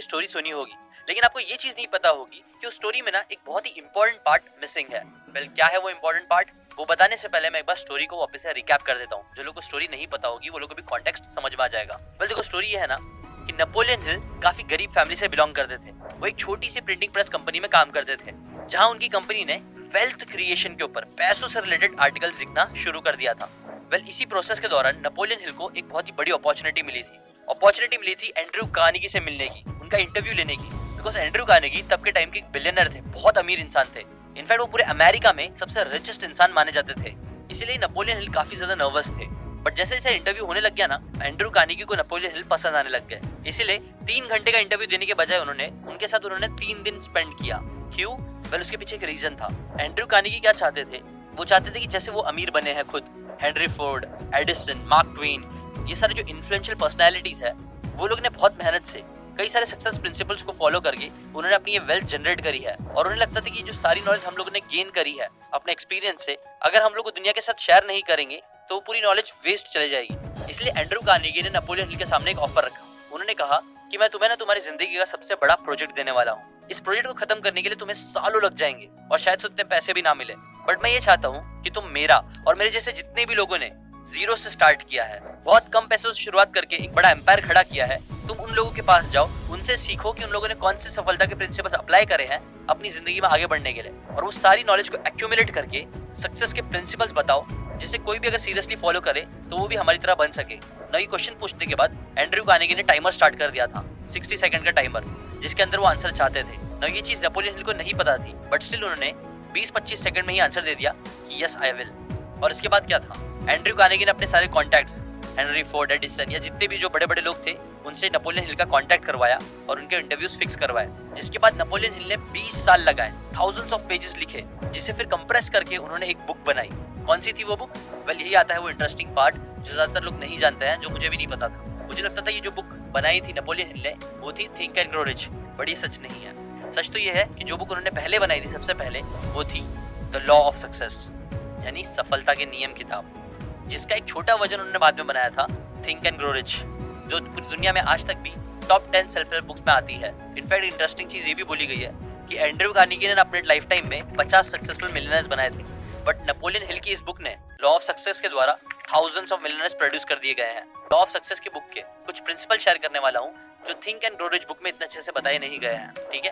Story सुनी होगी, लेकिन आपको ये चीज नहीं पता होगी कि उस स्टोरी में ना एक बहुत ही इंपॉर्टेंट पार्ट मिसिंग है। वेल, क्या है वो इंपॉर्टेंट पार्ट, वो बताने से पहले मैं एक बार स्टोरी को वापस से रिकैप कर देता हूँ। जो लोगों को स्टोरी नहीं पता होगी वो लोगों को भी कॉन्टेक्स्ट समझ में आ जाएगा। वेल, देखो स्टोरी ये है ना कि नेपोलियन हिल काफी गरीब फैमिली से बिलोंग करते थे। वो एक छोटी सी प्रिंटिंग प्रेस कंपनी में काम करते थे, जहाँ उनकी कंपनी ने वेल्थ क्रिएशन के ऊपर पैसों से रिलेटेड आर्टिकल्स लिखना शुरू कर दिया था। वेल, इसी प्रोसेस के दौरान नेपोलियन हिल को एक बहुत ही बड़ी अपॉर्चुनिटी मिली थी एंड्रयू कार्नेगी से मिलने की, उनका इंटरव्यू लेने की। बिकॉज एंड्रयू कार्नेगी तब के टाइम के एक बिलियनर थे, बहुत अमीर इंसान थे। इनफैक्ट वो पूरे अमेरिका में सबसे रिचेस्ट इंसान माने जाते थे। इसीलिए नेपोलियन हिल काफी ज्यादा नर्वस थे। बट जैसे जैसे इंटरव्यू होने लग गया ना, एंड्रयू कार्नेगी को नेपोलियन हिल पसंद आने लग गए। इसीलिए 3 घंटे का इंटरव्यू देने के बजाय उनके साथ 3 दिन स्पेंड किया। क्यों? वेल, उसके पीछे एक रीजन था। एंड्रयू कार्नेगी क्या चाहते थे, वो चाहते थे कि जैसे वो अमीर बने हैं खुद, Henry Ford, Edison, mark Twain, ये सारे जो इन्फ्लुएंशियल पर्सनैलिटीज है, वो लोग ने बहुत मेहनत से कई सारे सक्सेस प्रिंसिपल्स को फॉलो करके उन्होंने अपनी ये वेल्थ जनरेट करी है। और उन्हें लगता था कि जो सारी नॉलेज हम लोगों ने गेन करी है अपने एक्सपीरियंस से, अगर हम लोग दुनिया के साथ शेयर नहीं करेंगे तो वो पूरी नॉलेज वेस्ट चले जाएगी। इसलिए एंड्रयू कार्नेगी ने नेपोलियन हिल के सामने एक ऑफर रखा। उन्होंने कहा कि मैं तुम्हें ना तुम्हारी जिंदगी का सबसे बड़ा प्रोजेक्ट देने वाला हूँ। इस प्रोजेक्ट को खत्म करने के लिए तुम्हें सालों लग जाएंगे और शायद से उतने पैसे भी ना मिले, बट मैं ये चाहता हूँ कि तुम मेरा और मेरे जैसे जितने भी लोगों ने जीरो से स्टार्ट किया है, बहुत कम पैसों से शुरुआत करके एक बड़ा एम्पायर खड़ा किया है, तुम उन लोगों के पास जाओ, उनसे सीखो कि उन लोगों ने कौन से सफलता के प्रिंसिपल्स अप्लाई करे हैं अपनी जिंदगी में आगे बढ़ने के लिए, और वो सारी नॉलेज को एक्यूमुलेट करके सक्सेस के प्रिंसिपल्स बताओ, जिसे कोई भी अगर सीरियसली फॉलो करे तो वो भी हमारी तरह बन सके। नई क्वेश्चन पूछने के बाद एंड्रयू कार्नेगी ने टाइमर स्टार्ट कर दिया था, 60 सेकंड का टाइमर, जिसके अंदर वो आंसर चाहते थे। न ये चीज नेपोलियन हिल को नहीं पता थी, बट स्टिल उन्होंने 20-25 सेकंड में ही आंसर दे दिया कि यस आई विल। और इसके बाद क्या था, एंड्रयू कार्नेगी ने अपने सारे कॉन्टैक्ट्स, हेनरी फोर्ड, एडिसन या जितने भी जो बड़े बड़े लोग थे, उनसे नेपोलियन हिल का कांटेक्ट करवाया और उनके इंटरव्यूज फिक्स करवाए। जिसके बाद नेपोलियन हिल ने 20 साल लगाए, थाउजेंड्स ऑफ पेजेस लिखे, जिसे फिर कंप्रेस करके उन्होंने एक बुक बनाई। कौन सी थी वो बुक? वेल, यही आता है वो इंटरेस्टिंग पार्ट जो ज्यादातर लोग नहीं जानते हैं, जो मुझे भी नहीं पता था। मुझे लगता था ये जो बुक बनाई थी नेपोलियन हिल ने, वो थी think and grow rich, but ये सच नहीं है। सच तो ये है कि जो बुक उन्होंने पहले बनाई थी, सबसे पहले, वो थी द लॉ ऑफ सक्सेस, यानी सफलता के नियम किताब, जिसका एक छोटा वर्जन उन्होंने बाद में बनाया था थिंक एंड ग्रो रिच, जो पूरी दुनिया में आज तक भी टॉप 10 सेल्फ हेल्प बुक्स में आती है। इनफैक्ट इंटरेस्टिंग चीज ये भी बोली गई है कि एंड्रयू कार्नेगी ने अपने लाइफ टाइम में 50 सक्सेसफुल मिलियनर्स बनाए थे, बट नेपोलियन हिल की इस बुक ने लॉ ऑफ सक्सेस के द्वारा थाउजेंड्स ऑफ मिलियनर्स प्रोड्यूस कर दिए गए हैं। लॉ ऑफ सक्सेस की बुक के कुछ प्रिंसिपल शेयर करने वाला हूँ जो think and grow rich book में इतने अच्छे से बताए नहीं गए हैं। ठीक है,